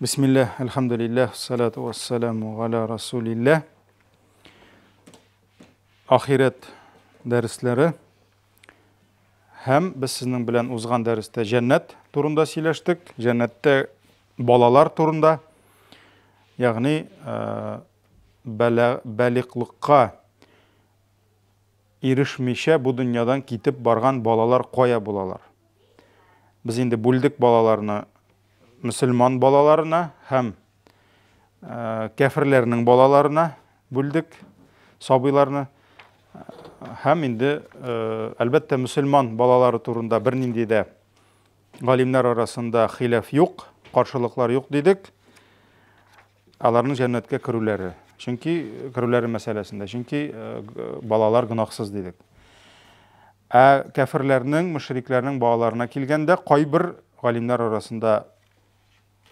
Bismillah, elhamdülillah, salatu vesselamu ala Rasulillah. Ahiret dersleri hem biz sizin bilen uzgan derste cennet turunda söyleştik. Cennette balalar turunda. Yani balıklıkka erişmişe bu dünyadan gitip bargan balalar koya bulalar. Biz indi bulduk balalarını Müslüman balalarına hem kafirlerinin balalarına bulduk, sabıylarını hem indi elbette Müslüman balaları turunda bir nindi de galimler arasında hilaf yok, karşılıklar yok dedik. Alarının cennetke kirüleri. Çünkü kirüleri meselesinde. Çünkü balalar günahsız dedik. Kafirlerinin, müşriklerinin balalarına kilgende kay bir galimler arasında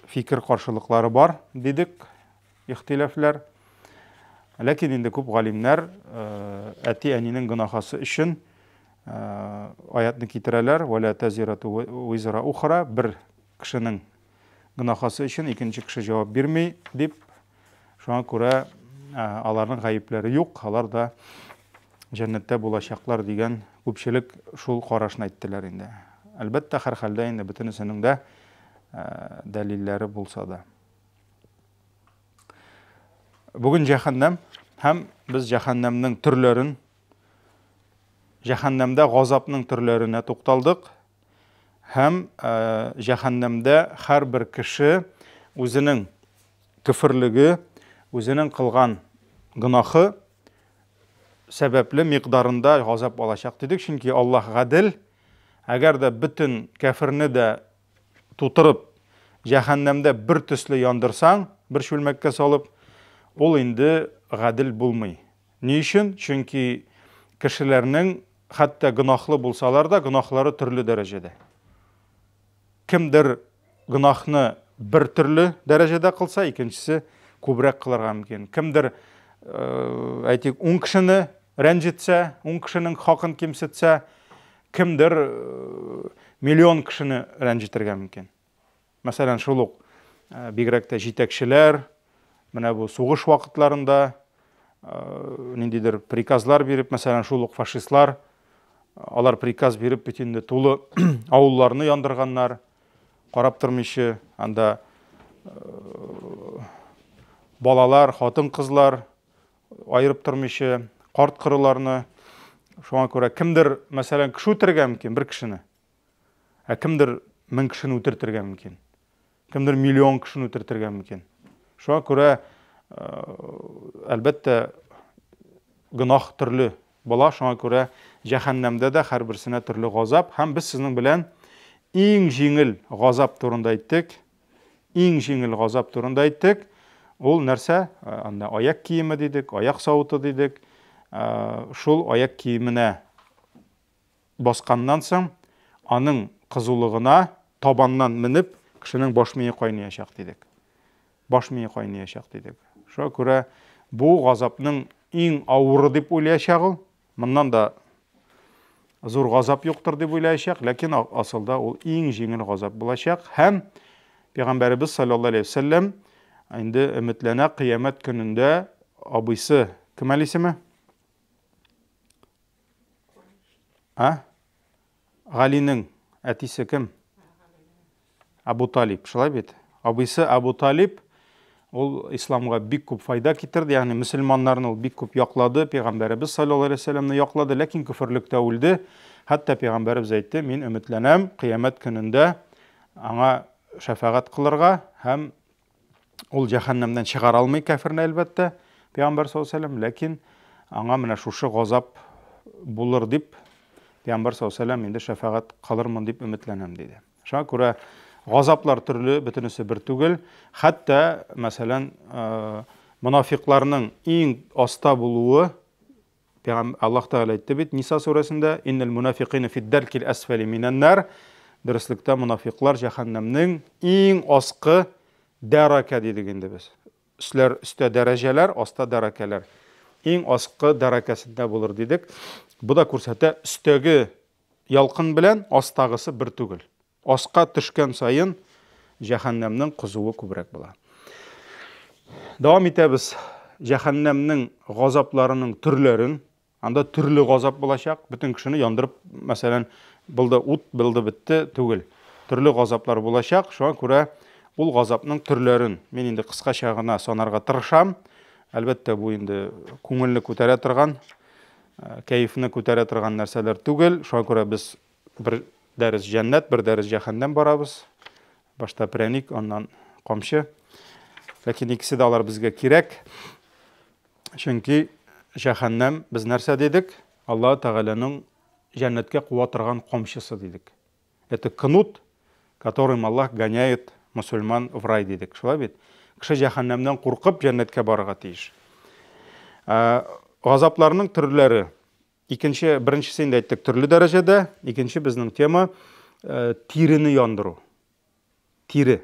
fikir karşılıkları var dedik, ihtilaflar. Lakin indi köp galimler ati aninin günahası için ayetni kitireler ve la taziratu vizra ukhra bir kişinin günahası için ikinci kişi cevap vermey dip şuna göre alarның gayipleri yok, alar da cennette bulaşaklar degan köpçülük şul qarашны ayttılar indi. Elbette her halda indi bütünüsünün de delilleri bulsa da. Bugün cehennem, hem biz cehennemnin türlerin, cehennemde gazapның türlerine to'xtaldık, hem cehennemde her bir kişi özünün küfürlüğü, özünün kılgan günahı sebepli miqdarında gazap alacak dedik. Çünkü Allah gadil, eğer de bütün kafirni de tuturup cehennemde bir tüslü yandırsan, bir şülmekke salıp, ol indi gadil bulmay. Niçin? Çünkü kişilerinin hatta günahlı bulsalar da günahları türlü derecede. Kimdir günahını bir türlü derecede kılsa, ikincisi kübrek kılırga mümkün. Kimdir aytik 10 kişini rencitse, 10 kişinin hakkını kimsetse, kimdir milyon kişini rencitirge mümkün. Mesela şuluk bigrekte jitekçiler, mene bu soğuş vakitlarında nindidir prikazlar berip, mesela şuluk faşistlar, alar prikaz berip bütünde tulu avullarını yandırganlar, qarap turmuşu, anda balalar, hatın kızlar ayırıp turmuşu, qart kırılarını, şuna göre kimdir mesela kişi ötürge mümkün bir kişini, kimdir 1000 kişini ötürtürge mümkün, kimdir milyon kişini ötürtürge mümkün. Şuna göre elbette günah türlü bola, şuna göre cehennemde de her birisine türlü gazap. Hem biz sizin bilen en jеңіл gazap turunda ayttık. En jеңіл gazap turunda ayttık. Ol нәрсе? Ayak kiyimi dedik, ayak savutu dedik. Şul ayak kiyimine baskandan soң, anın kızılığına tabandan minip, kişinin baş miyi kaynayacak dedik. Baş miyi kaynayacak dedik. Şuna göre bu gazapның en ağırı dep oylayacağız. Bundan da zor gazap yoktur dep oylayacağız. Lakin asılda o en jеңіл gazap bulacak. Hem Peygamberimiz sallallahu aleyhi ve sellem indi ümitlene kıyamet gününde abisi kim alisimi? Ali'nin etisi kim? Abu Talib. Şulay bit. Abisi Abu Talib ol İslam'a bik köp fayda getirdi. Yani Müslümanların ol bik köp yakladı. Peygamberimiz sallallahu aleyhi ve sellem'ni yakladı. Lakin küfürlükte öldü. Hatta Peygamberimiz aytdı, men ümitlenem kıyamet gününde ana şefaat kılırga, hem ol cehennemden çıkar almay kafirni elbette Peygamber sallallahu aleyhi ve sellem. Lakin ana mena şuşu gazap bulur dip Peygamber sallallahu aleyhi ve sellem indi şefaat kılırmın dip ümitlenem dedi. Şuna göre gazaplar türlü, bütünüsü bir tügül. Hatta mesela münafıklarının en asta buluğu, Allah Teala aytdı bit Nisa suresinde innel munafiqine fid derkil asfali minen nar. Dürüstlükte münafıklar cehennemnin en askı dereke dedik indi biz. Üste dereceler, asta derekeler. En askı derekesinde bulur dedik. Bu da kursata üstegi yalqın bilen astagısı bir tügül. Asqa düşken sayın жәһәннәмнең кызуы күбрәк була. Дәвам итәбез. Жәһәннәмнең газапларының төрләрен, анда төрле газап булачак, бөтен кешене яндырып, мәсәлән, булды ут, булды битте түгел. Төрле газаплар булачак, шуңа күрә ул газапның төрләрен мин инде кыскача гына санарга тырышам. Әлбәттә, бу инде күңелне күтәрә торган, кәефне күтәрә торган нәрсәләр түгел. Шуңа күрә без бер дәрес җәннәт, бер дәрес җәһәннәм барабыз. Башта пряник, аннан камчы. Ләкин икесе дә алар безгә кирәк. Чөнки җәһәннәм без нәрсә дидек? Аллаһ Тәгаләнең җәннәткә куа торган камчысы дидек. Это кнут, которым Аллаһ гоняет мусульман в рай дидек. Шулай бит? Кеше җәһәннәмнән куркып җәннәткә барырга тиеш. Газапларның төрләре. Беренчесе инде әйттек, төрле дәрәҗәдә. Икенче безнең тема тирене яндыру. Тире.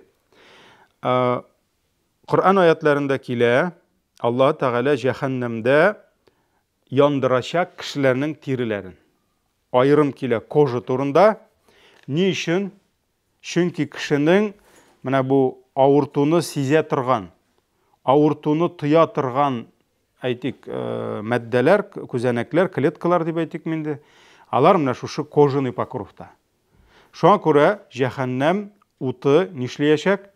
Коръән аятларында килә, Аллаһ Тәгалә җәһәннәмдә яндырачак кешеләрнең тиреләрен. Айрым килә кожа турында. Ни өчен? Чөнки кешенең менә бу авыртуны сизә торган, авыртуны тоя торган әйтик, матдәләр, күзәнәкләр, клеткалар дип әйтик инде. Алар менә шушы кожаный покровта. Шуңа күрә җәһәннәм уты нишләячәк?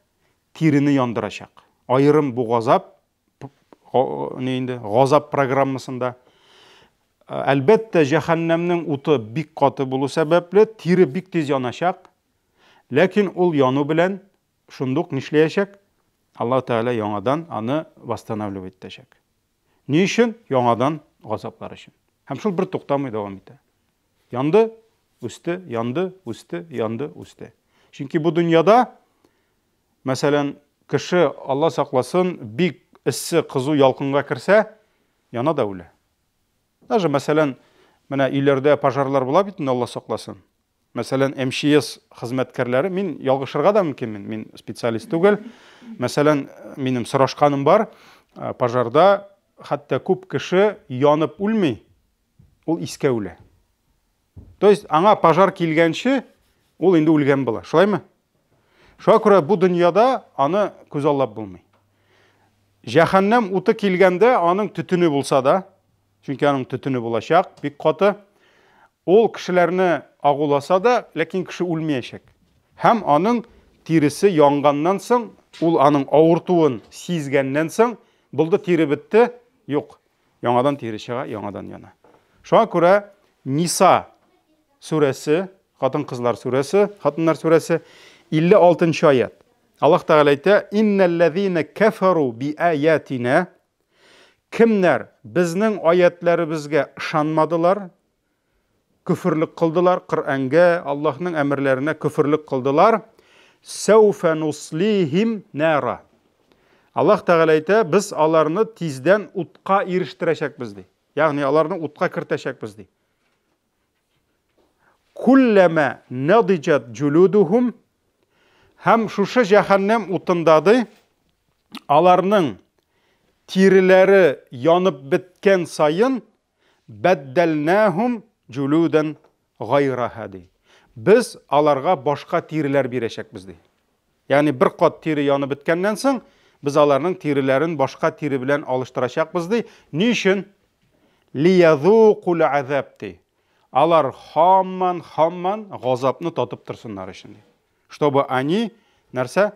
Тирене яндырачак. Айрым бу газап, газап программасында. Әлбәттә, җәһәннәмнең уты бик каты булу сәбәпле, тире бик тиз яначак. Ләкин ул яну белән шундук нишләячәк? Аллаһ Тәгалә яңадан аны восстанавливать итәчәк. Ни өчен? Яңадан газаплар өчен. Һәм шул бер туктамый дәвам итә. Янды, үсте, янды, үсте, янды, үсте. Чөнки бу дөньяда, мәсәлән, кеше, Алла сакласын, бик иссе кызу ялкынга керсә, яна да үлә. Даже, мәсәлән, менә үйләрдә пожарлар була бит, Алла сакласын. Мәсәлән, МЧС хезмәткәрләре, мин ялгышырга да мөмкин, мин специалист түгел. Мәсәлән, минем сорашканым бар, пожарда хәтта күп кеше янып үлми, ул искә үлә. То есть, аңа пожар килгәнче, ул инде үлгән була. Шулаймы? Шуңа күрә бу дөньяда аны күзаллап булмый. Җәһәннәм уты килгәндә, аның төтене булса да, чөнки аның төтене булачак, бик каты, ул кешеләрне агуласа да, ләкин кеше үлмәячәк. Һәм аның тиресе янганнан соң, ул аның авыртуын сизгәннән соң, булды тире бетте, юк. Яңадан тире чыга, яңадан яна. Шуңа күрә Ниса сүрәсе, хатын-кызлар сүрәсе, хатыннар сүрәсе 56-нчы аят. Аллаһ Тәгалә әйтә: "Иннәлләзина кафару би аятина", кемнәр безнең аятларыбызга ышанмадылар, күфрлек кылдылар, Коръәнгә, Аллаһның әмерләренә күфрлек кылдылар, сауфа нуслихим нара. Аллаһ Тәгалә әйтә, без аларны тиздән утка ирештерәчәкбез ди. Ягъни аларны утка кертәчәкбез ди. Куллама надиджат джулудухум, һәм шушы җәһәннәм утындады, аларның тиреләре янып беткән сайын, бәддәлнәһум джулудан гайраһа ди. Без аларга башка тиреләр бирәчәкбез ди. Ягъни бер кат тире янып беткәннән соң, biz аларның тиреләрен башка тире белән алыштырачакбыз ди. Ни өчен? Лиязуқул азаб ди. Алар хамман газапны татып торсыннар өчен ди. Чтобы они, нәрсә,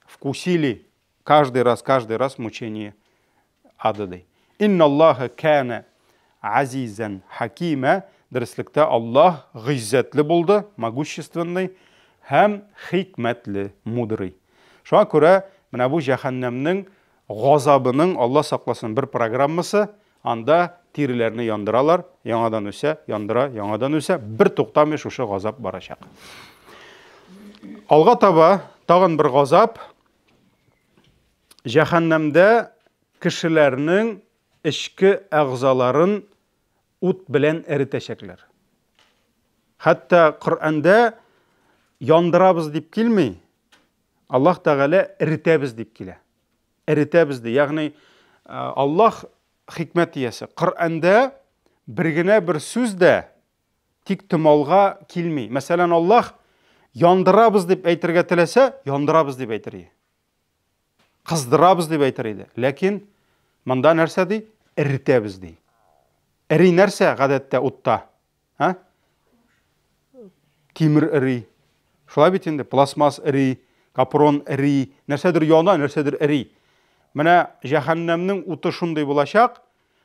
вкусили каждый раз мучение ады ди. Инналлаха кана азизан хакима. Дәреслектә Аллаһ гыйззәтле булды, могущественный һәм хикмәтле, мудрый. Шуңа күрә менә бу җәһәннәмнең газабының, Алла сакласын, бер программасы, анда тиреләрне яндыралар, яңадан үсә, яндыра, яңадан үсә, бер туктамый шушы газап барачак. Алга таба тагын бер газап, җәһәннәмдә кешеләрнең эчке әгъзаларын ут белән эретәчәкләр. Хәтта Коръәндә яндырабыз дип килми, Аллаһ Тәгалә эретәбез дип килә. Эретәбез ди. Ягъни Аллаһ хикмәт иясе. Коръәндә бер генә бер сүз дә тик томалга килми. Мәсәлән, Аллаһ яндырабыз деп әйтергә теләсә, яндырабыз деп әйтер иде. Кыздырабыз деп әйтер иде. Ләкин монда нәрсә ди? Иретәбез ди. Ири нәрсә гадәттә утта? Тимир ири. Шулай бит инде, пластмас ири, капрон ири, нәрсәдер яна, нәрсәдер ири. Менә җәһәннәмнең уты шундый булачак,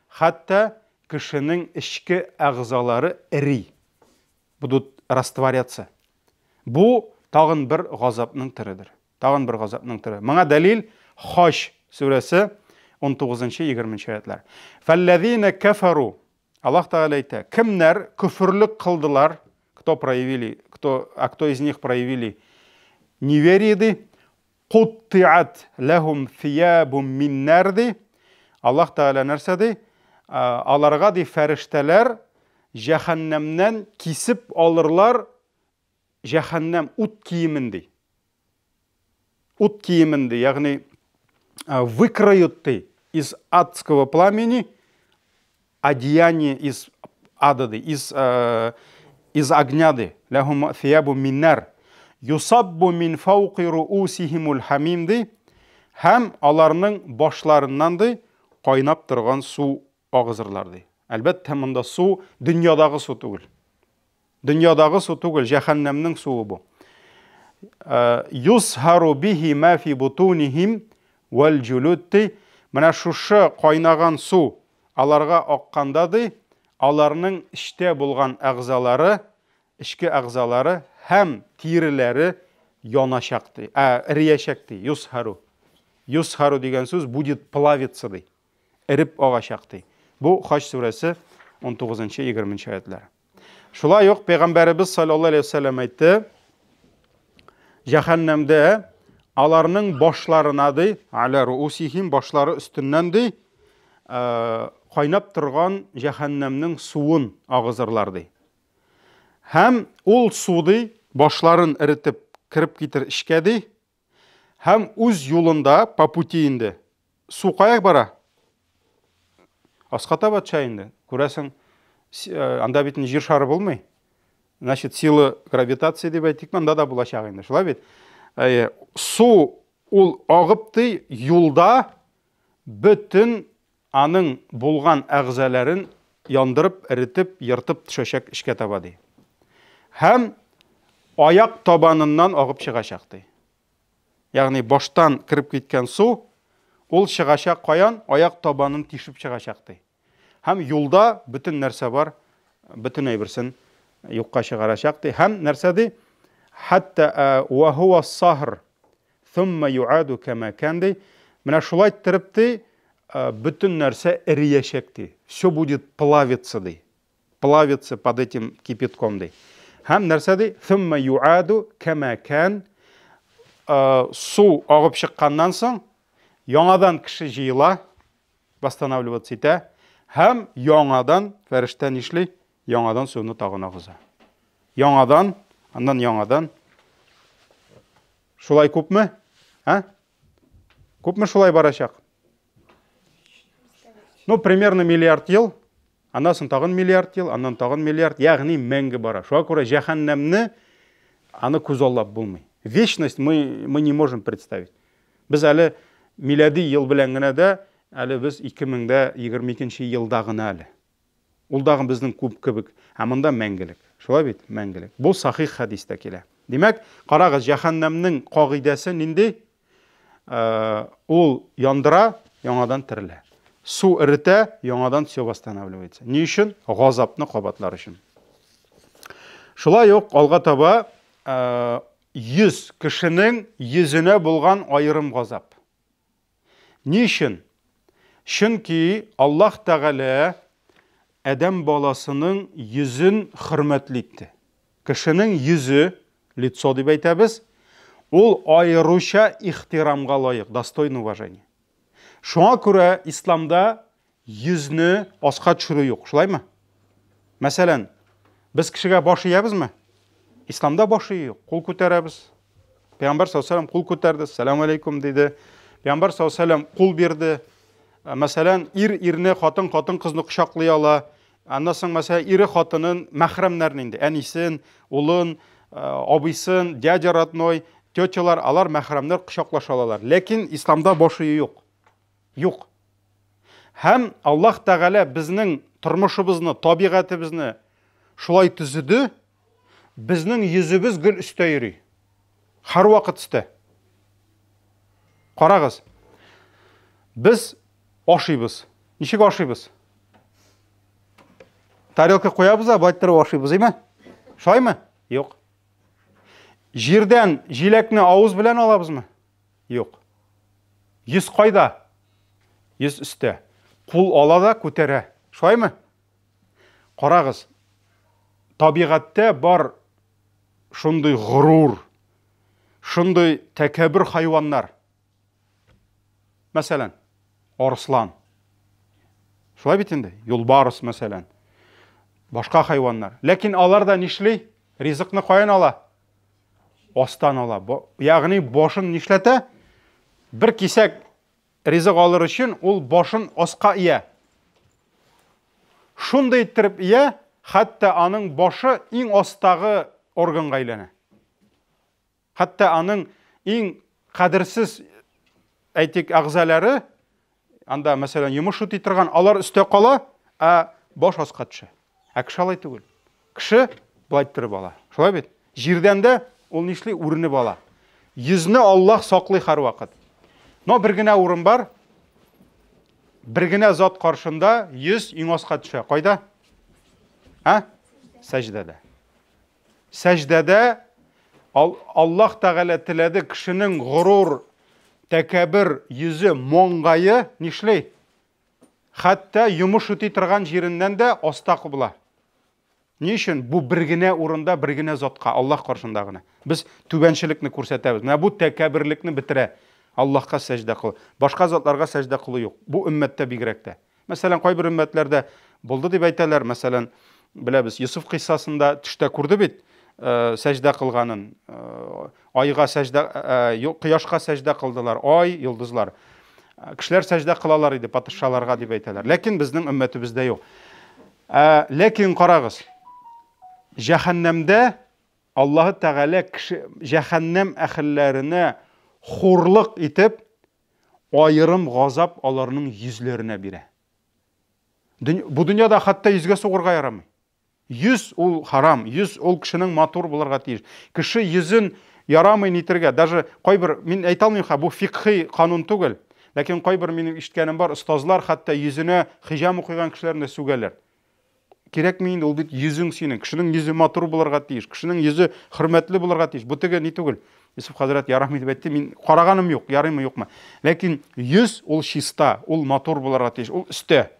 хәтта кешенең эчке әгъзалары ири. Будут растворяться. Бу тагын бер газапның төридер. Тагын бер газапның төрі. Моңа дәлил Хаш сүрәсе 19-20 аятьләр. Фаллазина кафару. Аллаһ Тәгалә әйтә, кемнәр күфрлек кылдылар, кто из них проявили неверие ди, куттиат лахум фиябум мин нар ди. Аллаһ Тәгалә нәрсә ди? Аларга ди фәрештәләр җәһәннәмнән кисеп алырлар җәһәннәм ут киемен ди. Ут киемен ди, ягъни выкроют из адского пламени одеяние из ада ди, из огня ди. Лахум фиябум мин нар. Юсаббу мин фауқи руусихимул хамим ди. Һәм аларның башларыннан ди кайнап торган су агызырлар ди. Әлбәттә, монда су дөньядагы су түгел. Дөньядагы су түгел, җәһәннәмнең суы бу. Юсхару бихи ма фи бутунихим вал җулуд. Менә шушы кайнаган су аларга акканда ди, аларның эчтә булган әгъзалары, эчке әгъзалары һәм тиреләре яначак ди, ириячак ди. Юсхару. Юсхару дигән сүз будет плавиться ди. Ирип агачак ди. Бу Хаш сүрәсе 19-20 аятьләр. Шулай ук Пәйгамбәрбез саллаллаһу алейһи ва саллям әйтте, җәһәннәмдә аларның башларына ди, аля руусихим, башлары өстеннән ди, кайнап торган җәһәннәмнең суын агызырлар ди. Һәм ул су ди башларын иритеп кирип китер ишкә ди, һәм үз юлында, по пути инде, су кая бара? Аската батша инде. Күрәсең, анда бит җир шары булмый. Значит, сила гравитации дип әйтик, монда да булачак инде. Шулай бит. Су ул агып ди, юлда бүтән аның булган әгъзаларын яндырып, иритеп, йыртып төшәчәк ишкә таба ди. Һәм аяк табаныннан агып чыгачак ди. Ягъни баштан кирип киткән су ул чыгачак каян? Аяк табанын тишеп чыгачак ди. Һәм юлда бүтән нәрсә бар, бүтән әйберсен юкка чыгарачак ди. Һәм нәрсә ди? Хәтта ва хува ас-сахр thumma yu'adu kama kan ди. Менә шулай иттереп ди, бүтән нәрсә ириячак ди. Все будет плавиться ди. Плавиться под этим кипятком ди. Һәм нәрсә ди? Thumma yu'adu kama kan. Су агып чыкканнан соң яңадан кеше җыела, восстанавливаться итә, һәм яңадан фәрештә нишли? Яңадан суны тагын агыза. Яңадан, аннан яңадан. Шулай күпме? Күпме шулай барачак? Ну, примерно миллиард ел, аннан соң тагын миллиард ел, аннан тагын миллиард, ягъни мәңге бара. Шуңа күрә җәһәннәмне аны күзаллап булмый. Вечность мы не можем представить. Без әле милади ел белән генә дә, әле без 2022 елда гына әле. Ул дагы безнең күп кебек, һәм монда мәңгелек. Шулай бит, мәңгелек. Бу сахих хадистә килә. Димәк, карагыз, җәһәннәмнең кагыйдәсе нинди? Ул яндыра, яңадан терелә. Су иритә, яңадан все восстанавливается. Ни өчен? Газапны кабатлар өчен. Шулай ук алга таба 100 кешенең йөзенә булган айрым газап. Ни өчен? Чөнки Аллаһ Тәгалә Адәм баласының йөзен хөрмәтле итте. Кешенең йөзе, лицо дип әйтәбез, ул айрыуча ихтирамга лаек, достойный уважения. Шуңа күрә исламда йөзне аска төшерү юк, шулаймы? Мәсәлән, без кешегә баш иябезме? Исламда башы юк, кул күтәрәбез. Пәйгамбәр саллаллаһу алейһи кул күтәрде, салам алейкум диде. Пәйгамбәр саллаллаһу алейһи кул бирде. Мәсәлән, ирне, хатын кызны кочаклый ала. Аннан соң мәсәлән, ире хатынын мәхрәмнәрен инде, әнисен, улын, абыйсын, дядя родной, тетялар, алар мәхрәмнәр кочаклаша алалар. Ләкин исламда бош үй юк. Юк. Һәм Аллаһ Тәгалә безнең тормышыбызны, табигатыбызны шулай төзеде, безнең йөзебез гөл өстә йөри. Һәр вакыт өстә. Карагыз. Без ашыйбыз. Ничек ашыйбыз? Тарелка куябыз, байттырып ашыйбыз, әйме? Шулаймы? Юк. Җирдән җиләкне авыз белән алабызмы? Юк. Йөз кайда? Йөз өстә. Кул ала да күтәрә. Шулаймы? Карагыз. Табигатьтә бар шундый горур, шундый тәкәббүр хайваннар. Мәсәлән, арыслан. Шулай бит инде, юлбарыс мәсәлән. Башка хайваннар. Ләкин алар да нишли? Ризыкны каян ала? Астан ала. Ягъни башын нишләтә? Бер кисәк ризык алыр өчен ул башын аска ия. Шундай иттереп ия, хәтта аның башы иң астагы органга әйләнә. Хәтта аның иң кадерсез әйтик әгъзалары, анда мәсәлән йомыш үти торган, алар өстә кала, баш аска төшә. Кеше алай түгел. Кеше булай иттереп ала. Шулай бит? Җирдән дә ул нишли үренеп ала. Йөзне Аллаһ саклый һәр вакыт. Но бер генә урын бар. Бер генә зат каршында йөз иң аска төшә. Кайда? Сәҗдәдә. Сәҗдәдә Аллаһ Тәгалә теләде кешенең горур, тәкәббүр йөзе, моңгайы нишли? Хәтта йомыш үти торган җиреннән дә аста була. Ни өчен? Бу бер генә урында, бер генә затка, Аллаһ каршында гына. Без түбәнчелекне күрсәтәбез. Менә бу тәкәббүрлекне бетерә. Аллаһка сәҗдә кыл. Башка затларга сәҗдә кылу юк. Бу өммәттә бигрәк тә. Мәсәлән, кайбер өммәтләрдә булды дип әйтәләр. Мәсәлән, беләбез, Йосыф кыйссасында төштә күрде бит сәҗдә кылганын. Айга сәҗдә, кояшка сәҗдә кылдылар. Ай, йолдызлар. Кешеләр сәҗдә кылалар иде патшаларга дип әйтәләр. Ләкин безнең өммәтебездә юк. Ләкин карагыз. Җәһәннәмдә Аллаһ Тәгалә җәһәннәм әһелләренә хурлык итеп айырым газап аларның йөзләренә бирә. Бу дөньяда хәтта йөзгә сугырга ярамый. Йөз ул харам, йөз ул кешенең матур булырга тиеш. Кеше йөзен ярамый нитергә. Даже кайбер, мин әйтә алмыйм, бу фикъхи канун түгел. Ләкин кайбер минем ишеткәнем бар, остазлар хәтта йөзенә хиҗам укыган кешеләрне сүгәләр. Кирәкми инде ул бит йөзең синең. Кешенең йөзе матур булырга тиеш, кешенең йөзе хөрмәтле булырга тиеш. Бу теге ни түгел. Йосыф хәзрәт ярамый дип әйтте, мин караганым юк, ярыймы юкмы. Ләкин йөз ул чиста, ул матур булырга тиеш, ул өстә.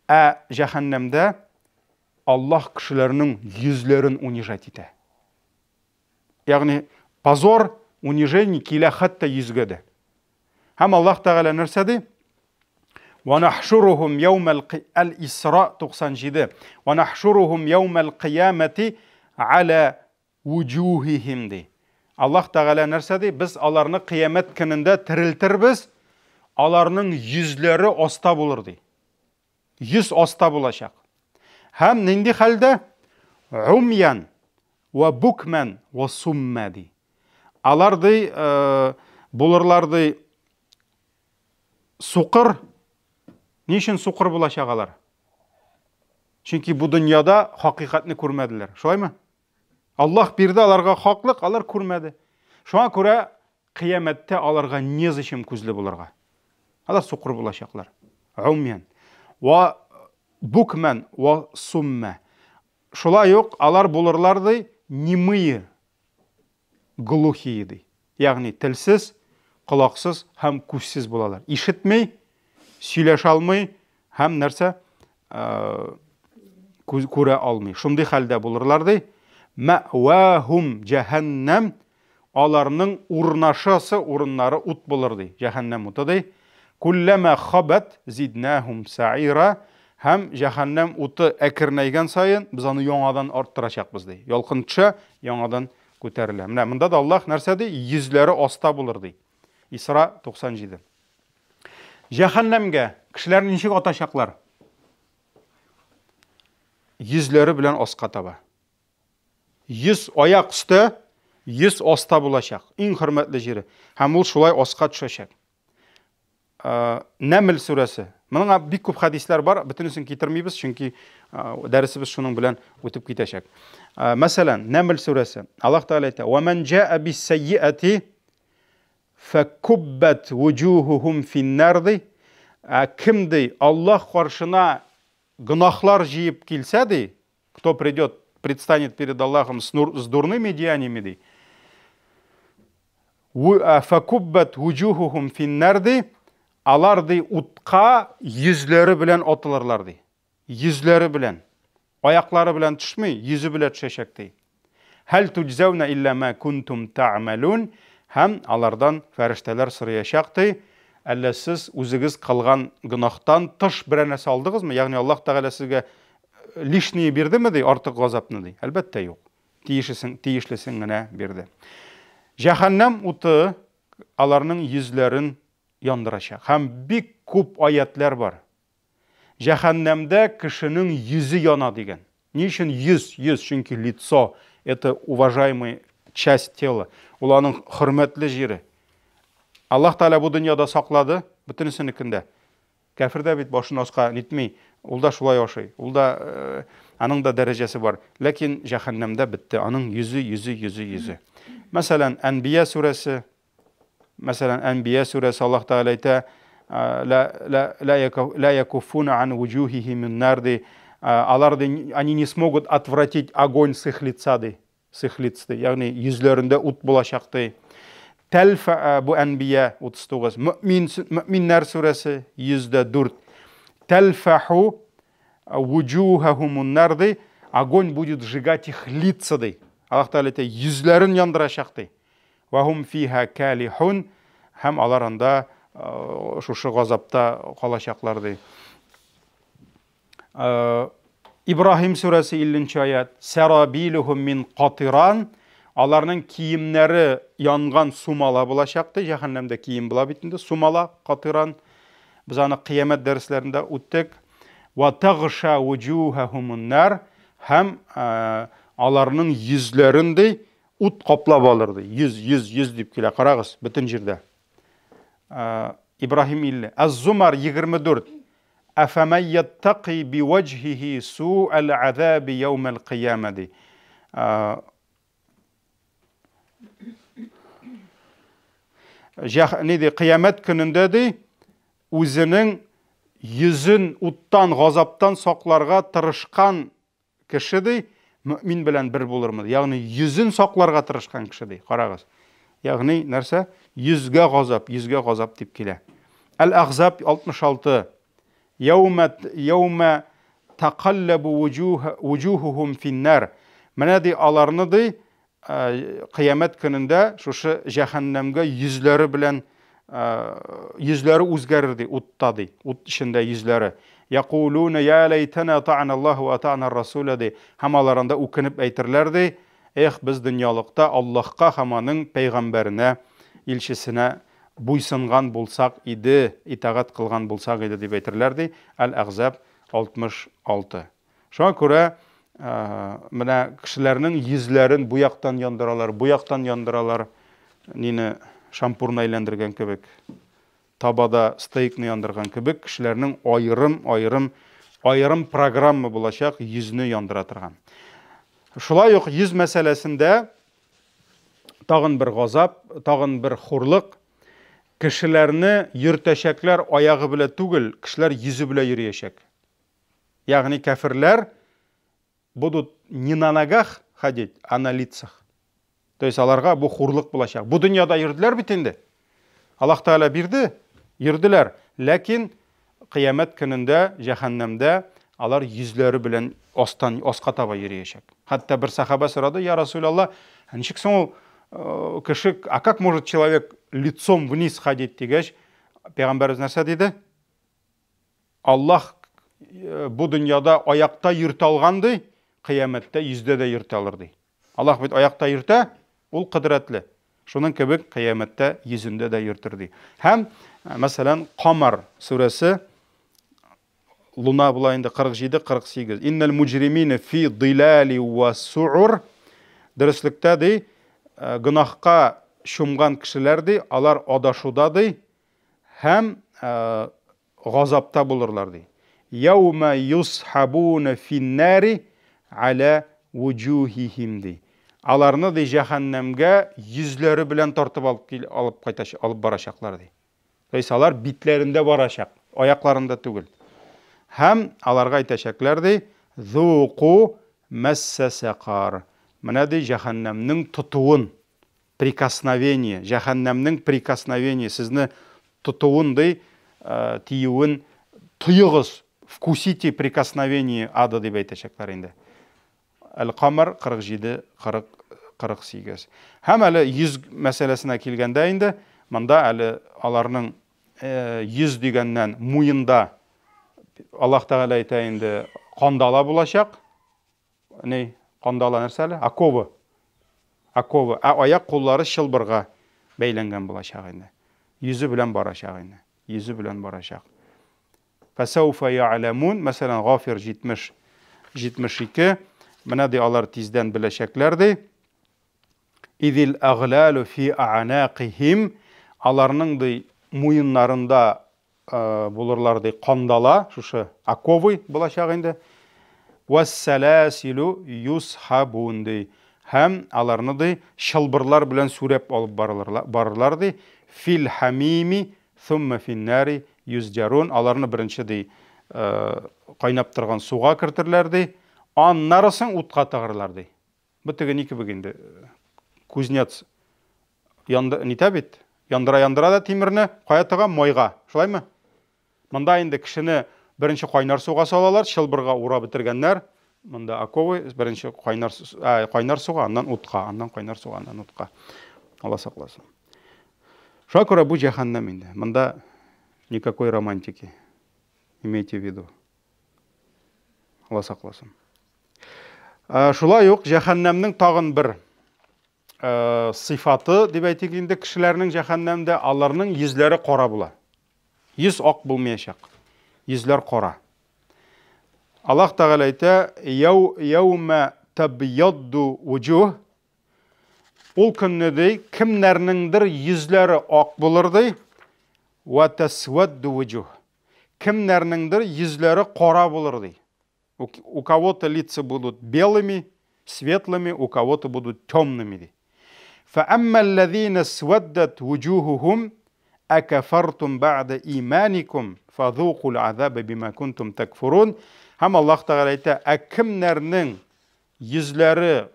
Җәһәннәмдә Аллаһ кешеләрнең йөзләрен унижать итә. Ягъни позор, унижение килә хәтта йөзгә дә. Һәм Аллаһ Тәгалә нәрсә ди? وَنَحْشُرُهُمْ يَوْمَ الْإِسْرَاء 97. وَنَحْشُرُهُمْ يَوْمَ الْقِيَامَةِ عَلَى وُجُوهِهِمْ ди. Аллаһ Тәгалә нәрсә ди? Без аларны кыямәт көнендә терелтербез, аларның йөзләре аста булыр ди. Йөз аста булачак. Һәм нинди хәлдә? Умян ва букман ва сумма ди. Алар ди булырлар ди суқыр. Ни өчен суқыр булачак алар? Чөнки бу дөньяда хакыйкатьне күрмәделәр. Шулаймы? Аллаһ бирде аларга хаклык, алар күрмәде. Шуңа күрә кыямәттә аларга незачем күзле булырга. Алар суқыр булачаклар. Умян ва букман ва сумма. Шулай ук алар булырлар ди немые, глухие ди. Ягъни телсез, колаксыз һәм күзсез булалар. Ишетмей, сөйләшә алмый һәм нәрсә күрә алмый. Шундый хәлдә булырлар ди. Мәвахум җәһәннәм, аларның урнашасы, урыннары ут булыр ди. Җәһәннәм уты ди. Куллама хабат зиднахум саира, һәм җәһәннәм уты әкернәйгән саен без аны яңадан арттырачакбыз ди. Ялкын төшә, яңадан күтәрелә. Менә монда да Аллаһ нәрсә ди? Йөзләре аста булыр ди. Исра 97. Җәһәннәмгә кешеләр ничек атачаклар? Йөзләре белән аска таба. 100 аяқ үсті, 100 оста болашақ. Ең құрметлі жері. Һәм ул шулай осқа төшәчәк. Нәмл сүрәсе. Моның бик күп хадислар бар, бөтенесен китермибез, чөнки дәресебез шуның белән үтеп китәчәк. Мәсәлән, Нәмл сүрәсе. Аллаһ Тәгалә әйтә: "Ва ман җаа бис-сайyi'ати факуббат вуҗухуһум фин-нарди." Кимди Аллаһ каршына гынахлар җыеп килсә ди, кто придет, предстанет перед Аллахом с дурными деяниями ди. Факуббат вуҗухуһум фин-нарди. Алар ди утка йөзләре белән атылырлар ди. Йөзләре белән. Аяклары белән төшмей, йөзе белән төшәчәк ди. Хәл туҗзауна илля ма кунтум таъмалун. Һәм алардан фәрештәләр сорыячак ди. Әллә сез үзегез кылган гынахтан тыш берәр нәрсә алдыгызмы? Ягъни Аллаһ Тәгалә сезгә лишний бирдеме ди, артык газапны ди? Әлбәттә юк. Тиешлесен генә бирде. Җәһәннәм уты аларның йөзләрен яндырачак. Һәм бик күп аятлар бар. Җәһәннәмдә кешенең йөзе яна дигән. Ни өчен йөз? Чөнки лицо это уважаемый часть тела. Ул аның хөрмәтле җире. Аллаһ Тәгалә бу дөньяда саклады, бөтенесенекендә. Кафирдә бит башын аска нитми, ул да шулай ашый. Ул да аның да дәрәҗәсе бар. Ләкин җәһәннәмдә бетте. Аның йөзе. Мәсәлән, Әнбия сүрәсе. Аллаһ Тәгалә әйтә: ла якуфуна ан вуҗухихим мин-нар ди. Они не смогут отвратить огонь с их лица ди. С их лиц ди. Ягъни йөзләрендә ут булачак ди. Тәлфа бу Әнбия 39. Мөэминнәр сүрәсе 104. Тәлфаху вуҗухахум мин-нар ди. Огонь будет сжигать их лица ди. Аллаһ Тәгалә әйтә: йөзләрен яндырачак ди. Вахум фиха калихун. Һәм алар анда шушы газапта калачаклар ди. Ибраһим сүрәсе 50-нче аят. Сарабилухум мин катиран. Аларның киемнәре янган сумала булачак ди. Җәһәннәмдә кием була бит инде. Сумала, катиран. Без аны кыямәт дәресләрендә үттек. Ва тагша вуҗухахум мин-нар. Һәм аларның йөзләрен ди ут каплап алыр ди. Йөз дип килә. Карагыз, бөтен җирдә. Ибраһим 50. Az-Zumar 24. Афаман яттaqi biwajhihi su'al azab yawm al-qiyamah ди. Ниде кыямәт көнендә ди үзенең йөзен уттан, газаптан сакларга тырышкан кеше ди мөэмин белән бер булырмы? Ягъни йөзен сакларга тырышкан кеше ди. Карагыз. Ягъни нәрсә? Йөзгә газап дип килә. Әл-Ахзаб 66. Яума тaqallabu wujuhuhum fin-nar. Менә ди аларны ди кыямәт көнендә шушы җәһәннәмгә йөзләре үзгәрер ди, утта ди. Ут эчендә йөзләре. Yaquluna ya laytana ta'ana Allah wa ta'ana ar-rasul ди. Һәм аларында үкенеп әйтерләр ди: "Эх, без дөньялыкта Аллаһка һәм аның пәйгамбәренә, илчесенә буйсынган булсак иде, итагать кылган булсак иде" дип әйтерләр ди. Әл-Ахзаб 66. Шуңа күрә менә кешеләрнең йөзләрен бу яктан яндыралар, нине шампурны әйләндергән кебек, табада стейкны яндырган кебек, кешеләрнең аерым программа булачак йөзне яндыра торган. Шулай ук йөз мәсьәләсендә тагын бер газап, тагын бер хурлык. Кешеләрне йөртәчәкләр аягы белән түгел, кешеләр йөзе белән йөриячәк. Ягъни кафирләр будут не на ногах ходить, а на лицах. То есть аларга бу хурлык булачак. Бу дөньяда йөрделәр бит инде. Аллаһ Тәгалә бирде, йөрделәр. Ләкин кыямәт көнендә, җәһәннәмдә алар йөзләре белән аска таба йөриячәк. Хәтта бер сахаба сорады: "Я Расулаллах, ничек соң ул кеше, а как может человек лицом вниз ходить?" дигәч, Пәйгамбәрбез нәрсә диде? Аллаһ бу дөньяда аякта йөртә алган ди, кыямәттә йөздә дә йөртә алыр ди. Аллаһ бит аякта йөртә, ул кыдрәтле. Шуның кебек кыямәттә йөзендә дә йөртер ди. Һәм мәсәлән, Камар сүрәсе Луна була инде 47-48. Иннал муҗримина фи дилали ва су'ур. Дөреслекте ди, гынахка шумган кешеләр ди, алар адашуда ди, һәм газапта булырлар ди. Яума юсхабуна финнари аля вуджухихим ди. Аларны ди җәһәннәмгә йөзләре белән тартып алып барачаклар ди. Алар битләрендә барачак, аякларында түгел. Һәм аларга әйтәчәкләр ди, зуqu масса сақар. Менә ди җәһәннәмнең тотуын, прикосновение, җәһәннәмнең прикосновение, сезне тотуын ди, тиюен тойыгыз, вкусите прикосновение ады дип әйтәчәкләр инде. Әл-Камар 47-48. Һәм әле 100 мәсьәләсенә килгәндә инде, монда әле аларның 100 дигәннән муенда Аллаһ Тәгалә әйтә инде, кандала булачак. Ни, кандала нәрсәле? Оковы. Оковы. Аяк куллары чылбырга бәйләнгән булачак инде. Йөзе белән барачак инде. Йөзе белән барачак. Фасауфа я'ламун, мәсәлән, Гафир 70-72, менә ди алар тиздән беләчәкләр ди. Идил агълалу фи а'нaqihim, аларның ди муеннарында булырлар ди кандала, шушы оковы булачак инде. Вассаласилу юсхабун ди. Һәм аларны ди чылбырлар белән сүрәп алып барырлар ди. Фил хамими thumma финнари юзджарун. Аларны беренче ди кайнап торган суга кертерләр ди. Аннарысын утка тагырлар ди. Бу теге ике бигенде кузнец нитә бит? Яндыра да тимерне, кая тыган майга. Шулаймы? Монда инде кешене беренче кайнар суга салалар, чылбырга ура битергәннәр. Монда оковы беренче кайнар суга, аннан утка, аннан кайнар суга, аннан утка. Алла сакласын. Шуңа күрә бу җәһәннәм инде. Монда никакой романтики. Имейте в виду. Алла сакласын. Шулай ук җәһәннәмнең тагын бер сыйфаты дип әйтик инде, кешеләрнең җәһәннәмдә аларның йөзләре кара була. Йөз ак булмаячак. Йөзләр кара. Аллаһ Тәгалә әйтә, яума табьядду вуҗух. Ул көнне ди, кемнәрнеңдер йөзләре ак булыр ди, ва тасвадду вуҗух. Кемнәрнеңдер йөзләре кара булыр ди. У кого-то лица будут белыми, светлыми, у кого-то будут темными ди. فأما الذين اسودت وجوههم أكفرتم بعد إيمانكم فذوقوا العذاب بما كنتم تكفرون. Һәм Аллаһ Тәгалә әйтә, кемнәрнең йөзләре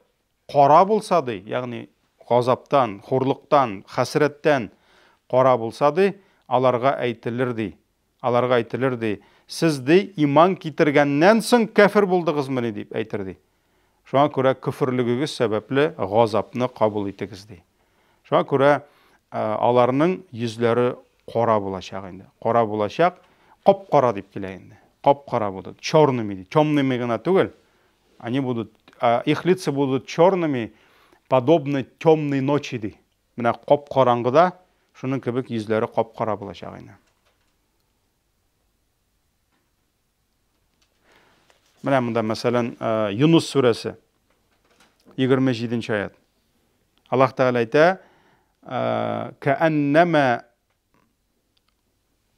кара булса ди, ягъни газаптан, хурлыктан, хәсрәттән кара булса ди, аларга әйтелер ди, сез ди иман китергәннән соң кафир булдыгызмы дип әйтер ди. Шуңа күрә күфрлегегез сәбәпле газапны кабул итегез ди. Шуңа күрә аларның йөзләре кара булачак инде. Кара булачак, кап-кара дип килә инде. Кап-кара будут, черными ди. Темными гына түгел. Они будут, их лица будут черными, подобны темной ночи ди. Менә кап-караңгыда шуның кебек йөзләре кап-кара булачак инде. Менә монда мәсәлән Юнус сүрәсе 27-нче аят. Аллаһ Тәгалә әйтә, кааннама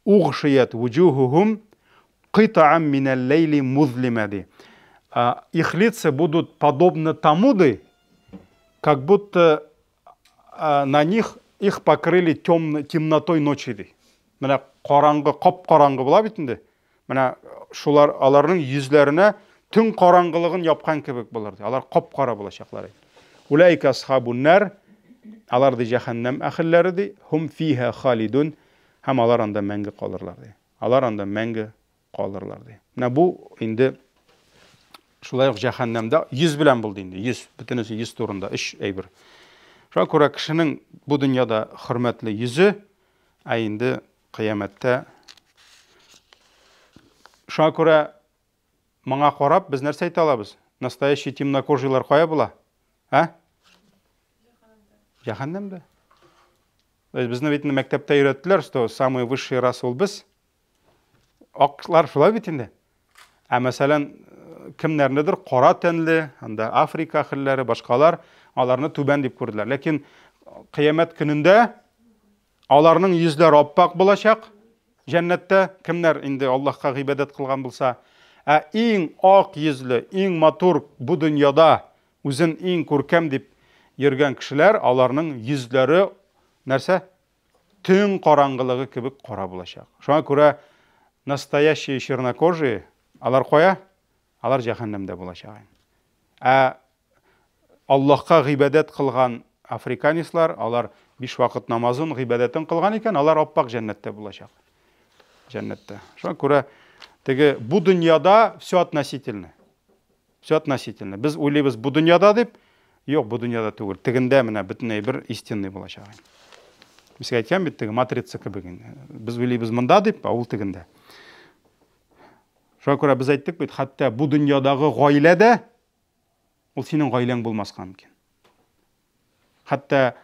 угшият вуҗухухум кита'ан минал лейли музлима ди. Их лица будут подобны тому ди, как будто на них их покрыли темнотой ночи ди. Менә караңгы, кап-караңгы була бит инде. Менә шулар аларның йөзләренә төн караңгылыгын япкан кебек булыр ди. Алар кап-кара булачаклар. Улайка асхабун нар, алар ди җәһәннәм әһелләре ди, хум фиха халидун, һәм алар анда мәңге калырлар ди. Алар анда мәңге калырлар ди. Менә бу инде шулай ук җәһәннәмдә 100 белән булды инде. 100, бөтенесе 100 турында 3 әйбер. Шуңа күрә кешенең бу дөньяда хөрмәтле йөзе, инде кыямәттә. Шуңа күрә моңа карап без нәрсә әйтә алабыз? Настоящий темнокожийлар кая була? Җәһәннәмдә. Безне бит мәктәптә өйрәттеләр, что самый высший раса ул без. Аклар шулай бит инде. Мәсәлән, кемнәрнедер кара тәнле, анда Африка әһелләре, башкалар, аларны түбән дип күрделәр. Ләкин кыямәт көнендә аларның йөзләре аппак булачак. Җәннәттә кемнәр инде Аллаһка гыйбадәт кылган булса, иң ак йөзле, иң матур бу дөньяда үзен иң күркәм дип йөргән кешеләр, аларның йөзләре нәрсә? Төн караңгылыгы кебек кара булачак. Шуңа күрә настоящие чернокожие, алар кая? Алар җәһәннәмдә булачак. Аллаһка гыйбадәт кылган африканецлар, алар 5 вакыт намазын, гыйбадәтен кылган икән, алар аппак җәннәттә булачак. Җәннәттә. Шуңа күрә теге бу дөньяда все относительно. Все относительно. Без уйлыйбыз бу дөньяда дип, юк, бу дөньяда түгел. Тегендә менә бөтенләй бер истинный булачак. Без әйткән бит, теге матрица кебек. Без уйлыйбыз монда дип, ул тегендә. Шуңа күрә без әйттек бит, хәтта бу дөньядагы гаиләдә ул синең гаиләң булмаска мөмкин. Хәтта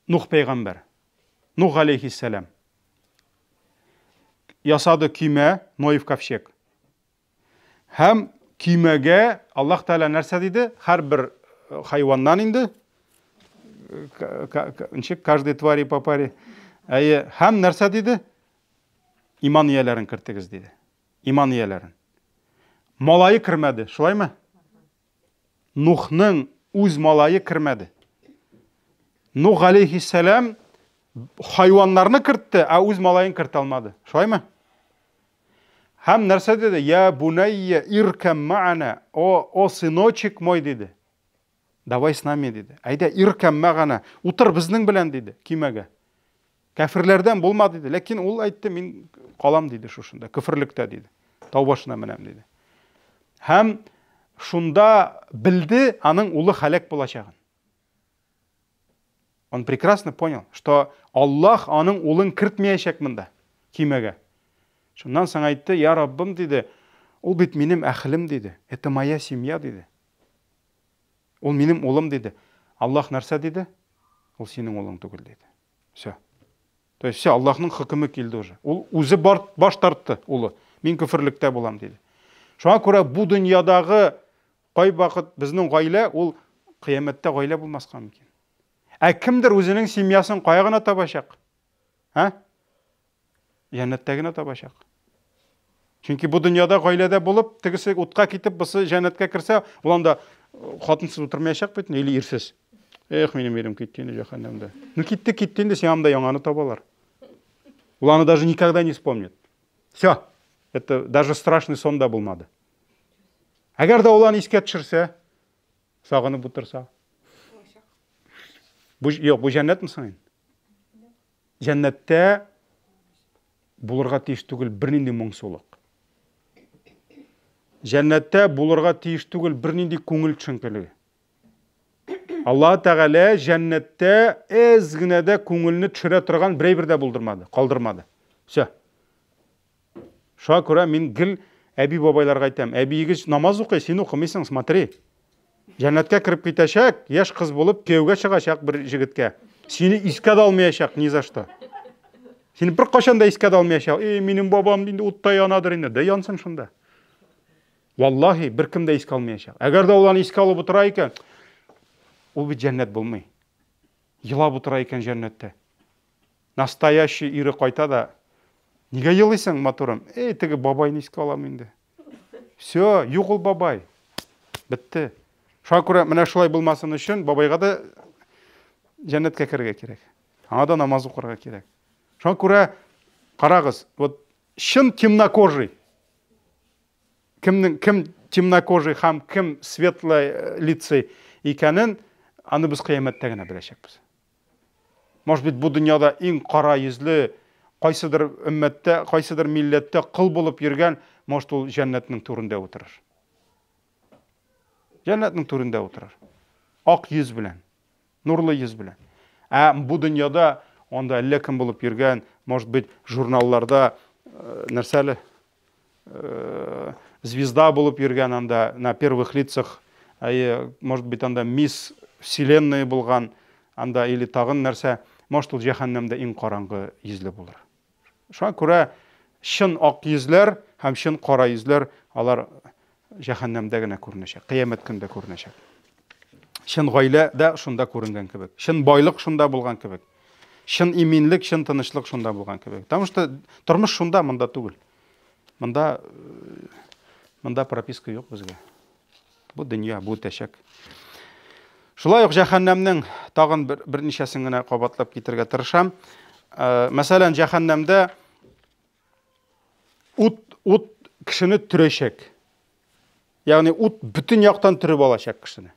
Нух пәйгамбәр, Нух алейхиссалам ясады көймә, Ноев ковчег. Һәм көймәгә Аллаһ Тәала нәрсә диде? Һәрбер хайваннан инде, каждый твари по паре. Һәм нәрсә диде? Иман ияләрен кертегез диде. Иман ияләрен. Малайы кермәде, шулаймы? Нухның үз малайы кермәде. Нух алейхиссалам хайваннарны кертте, үз малайын керте алмады. Шулаймы? Һәм нәрсә диде? Я бунайя иркам ма'ана, о сыночек мой диде. Давай с нами диде. Әйдә иркам ма'ана, утыр безнең белән диде, көймәгә. Кафирләрдән булма диде. Ләкин ул әйтте, мин калам диде шушында, күфрлектә диде. Тау башына менәм диде. Һәм шунда білді, аның улы халек булачагын. Он прекрасно понял, что Аллах аның улын кертмәячәк монда, көймәгә. Шуннан соң әйтте, я Раббым диде, ул бит минем әхлем диде. Это моя семья диде. Ул минем улым диде. Аллаһ нәрсә диде? Ул синең улың түгел диде. Все. То есть все, Аллаһның хөкеме килде уже. Ул үзе баш тартты улы. Мин күфрлектә булам диде. Шуңа күрә бу дөньядагы кай вакыт безнең гаилә, ул кыямәттә гаилә булмаска мөмкин. Кемдер үзенең семьясын кая гына табачак? Җәннәттә генә табачак. Чөнки бу дөньяда гаиләдә булып, тегесе утка китеп, бусы җәннәткә керсә, ул анда хатынсыз утырмаячак бит, или ирсез. Минем ирем китте инде җәһәннәмдә. Китте инде, син анда яңаны табалар. Ул аны даже никогда не вспомнит. Все. Это даже страшный сон да булмады. Әгәр дә ул аны искә төшерсә, сагынып утырса. Бу җәннәтме соң? Җәннәттә булырга тиеш түгел бернинди моңсулык. Җәннәттә булырга тиеш түгел бернинди күңел төшенкелеге. Аллаһ Тәгалә җәннәттә әз генә дә күңелне төшерә торган берәйбер дә булдырмады, калдырмады. Все. Шуңа күрә мин гел әби бабайларга әйтәм, әбиегез намаз укый, син укымыйсың, смотри. Җәннәткә кирип китәчәк, яшь кыз булып кияүгә чыгачак бер җегеткә. Сине искә дә алмаячак ни за что. Сине бер кашан да искә дә алмаячак. Минем бабам инде утта янадыр инде. Дә янсын шунда. Валлаһи, бер кем дә искә алмаячак. Әгәр дә ул аны искә алып утыра икән, ул бит җәннәт булмый. Елап утыра икән җәннәттә. Настоящий ире кайта да, нигә елыйсың, матурым? Теге бабайны искә алам инде. Все, юк ул бабай. Бетте. Шуңа күрә менә шулай булмасын өчен бабайга да җәннәткә керергә кирәк. Аңа да намаз укырга кирәк. Шуңа күрә карагыз, вот чын темнокожий. Кем темнокожий һәм кем светлый лицей икәнен аны без кыямәттә генә беләчәкбез. Может быть, бу дөньяда иң кара йөзле кайсыдыр өммәттә, кайсыдыр милләттә кыл булып йөргән, может ул җәннәтнең турында утырыр. Җәннәтнең турында утырыр. Ак йөз белән, нурлы йөз белән. Бу дөньяда анда әллә кем булып йөргән, может быть, журналларда нәрсәле звезда булып йөргән анда на первых лицах, может быть, анда мисс вселенная булган, анда или тагын нәрсә, может ул җәһәннәмдә иң караңгы йөзле булыр. Шуңа күрә чын ак йөзләр һәм чын кара йөзләр алар җәһәннәмдә генә күренәчәк, кыямәт көндә күренәчәк. Шын гаилә дә шунда күренгән кебек. Шын байлык шунда булган кебек. Шын иминлек, шын тынычлык шунда булган кебек. Потому что тормыш шунда, монда түгел. Монда прописка юк безгә. Бу дөнья, бу тәшәк. Шулай ук җәһәннәмнең тагын берничәсен генә кабатлап китергә тырышам. Мәсәлән, җәһәннәмдә ут кешене төрәчәк. Ягъни ут бүтән яктан төреп алачак кешене.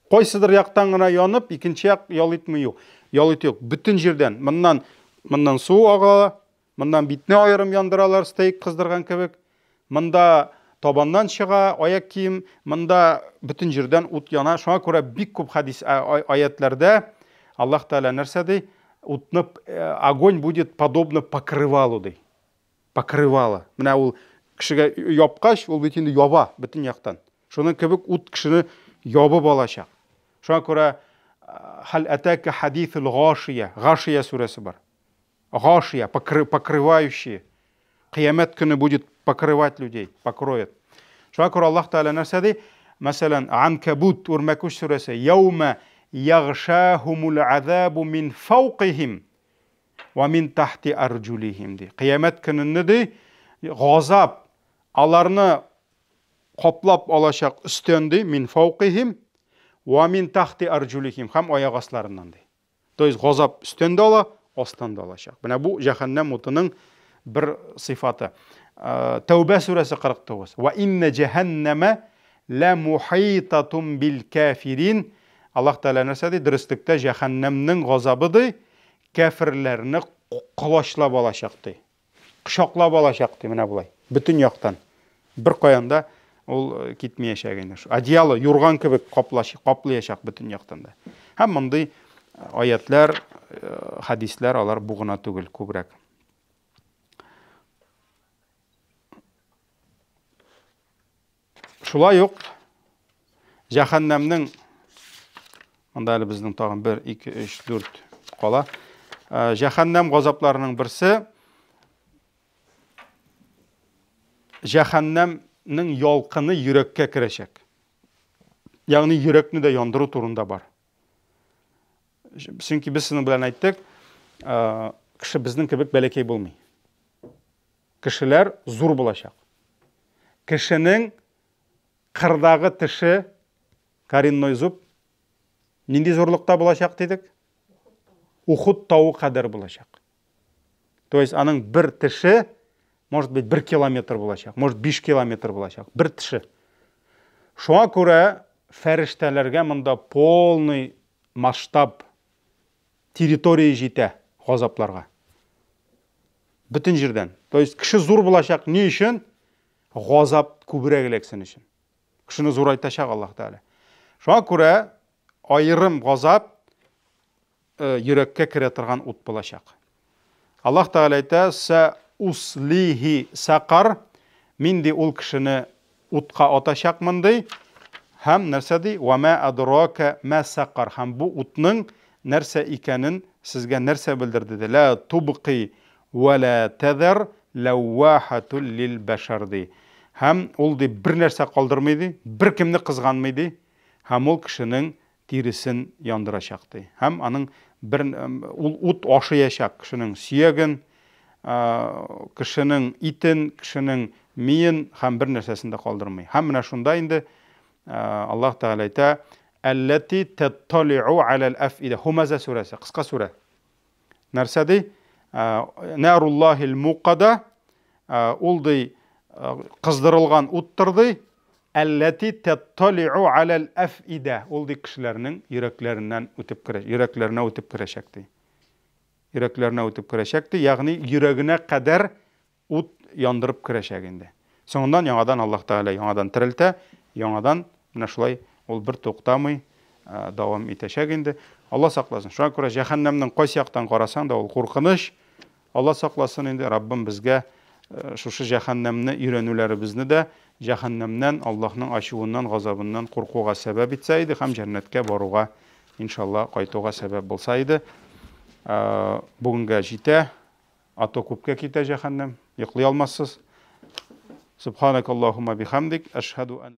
Кайсыдыр яктан гына янып, икенче як ял итми юк. Ял ит юк. Бүтән җирдән. Моннан су ага, моннан битне аерым яндыралар стейк кыздырган кебек. Монда табаннан чыга, аяк кием, монда бүтән җирдән ут яна. Шуңа күрә бик күп хадис аятларда Аллаһ Таала нәрсә ди? Утны огонь будет подобно покрывалу ди. Покрывало. Менә ул кешегә япкач, ул бит инде яба бүтән яктан. Шуның кебек ут кешене ябып алачак. Шуңа күрә хал атака хадисул гашия. Гашия сүрәсе бар. Гашия, покрывающие. Кыямәт көне будет покрывать людей, покроет. Шуңа күрә Аллаһ Таала нәрсә ди? Мәсәлән, Анкабут үрмәкүш сүрәсе. Яума ягшахумул азабу мин фауқихим ва мин тахти арджулихим ди. Кыямәт көнендә ди, газап аларны каплап алачак өстән ди, мин фауқихим ва мин тахти арджулихим, һәм аяк асларыннан ди. То есть газап өстән дә ала, астан да алачак. Менә бу җәһәннәм утының bir sıfatı. Tevbe suresi 49. Ve inne cehenneme la muhitatun bil kafirin. Allah Teala нәрсә ди? Дөрестлектә җәһәннәмнең газабы ди, кафирләрне кылачлап алачак ди. Кочаклап алачак ди, менә булай. Бүтән яктан. Бер каянда ул китмәячәк инде. Одеяло юрган кебек каплаячак бүтән яктан да. Һәм мондый аятлар, хадислар алар бу гына түгел, күбрәк. Шулай ук җәһәннәмнең монда әле безнең тагын 1 2 3 4 кала. Җәһәннәм газапларының берсе җәһәннәмнең ялкыны йөрәккә керәчәк. Ягъни йөрәкне дә яндыру турында бар. Чөнки без сезнең белән әйттек, кеше безнең кебек бәләкәй булмый. Кешеләр зур булачак. Кешенең кырдагы теше, коренной зуб, нинди зурлыкта булачак дидек? Ухуд тауы кадәр булачак. То есть аның бер теше, может быть 1 километр булачак, может 5 километр булачак, бер теше. Шуңа күрә фәрештәләргә монда полный масштаб территория җитә газапларга. Бүтән җирдән. То есть кеше зур булачак ни өчен? Газап күбрәк эләксен өчен. Кешене зурайтачак Аллаһ Таала. Шуңа күрә айрым газап йөрәккә керә торган ут булачак. Аллаһ Таала әйтә: "Са услихи сақар", минди ул кешене утка атачакмын ди. Һәм нәрсә ди? "Ва ма адрака ма сақар", һәм бу утның нәрсә икәнен сезгә нәрсә белдерде ди? "Ла тубqi ва ла тадhar лавахатул лил башар" ди. Һәм ул ди бер нәрсә калдырмый ди, бер кемне кызганмый ди, һәм ул кешенең тиресен яндырачак ди. Һәм аның ул ут ашыячак кешенең сөяген, кешенең итен, кешенең миен, һәм бер нәрсәсен дә калдырмый. Һәм менә шунда инде Аллаһ Таала әйтә: "Аллати таттали'у алал афида", Хумаза сүрәсе, кыска сүрә. Нәрсә ди? Наруллахил муқада, ул ди кыздырылган уттыр ди. Аллати таттали'у алал афида, ул ди кешеләрнең йөрәкләреннән үтеп керә, йөрәкләренә үтеп керәчәк ди. Йөрәкләренә үтеп керәчәк ди, ягъни йөрәгенә кадәр ут яндырып керәчәк инде. Соңыннан яңадан Аллаһ Таала яңадан терелтә, яңадан менә шулай ул бер туктамый дәвам итәчәк инде. Алла сакласын. Шуңа күрә җәһәннәмнең кайсы яктан карасаң да ул куркыныч. Алла сакласын инде. Раббим безгә шушы җәһәннәмне өйрәнүләребезне дә җәһәннәмнән, Аллаһның ачуыннан, газабыннан куркуга сәбәп итсә иде, һәм җәннәткә баруга иншалла кайтуга сәбәп булса иде. Бүгенгә җитә, ато күпкә китә җәһәннәм. Йоклый алмассыз. Субханакаллаһумма бихамдик, ашһаду ан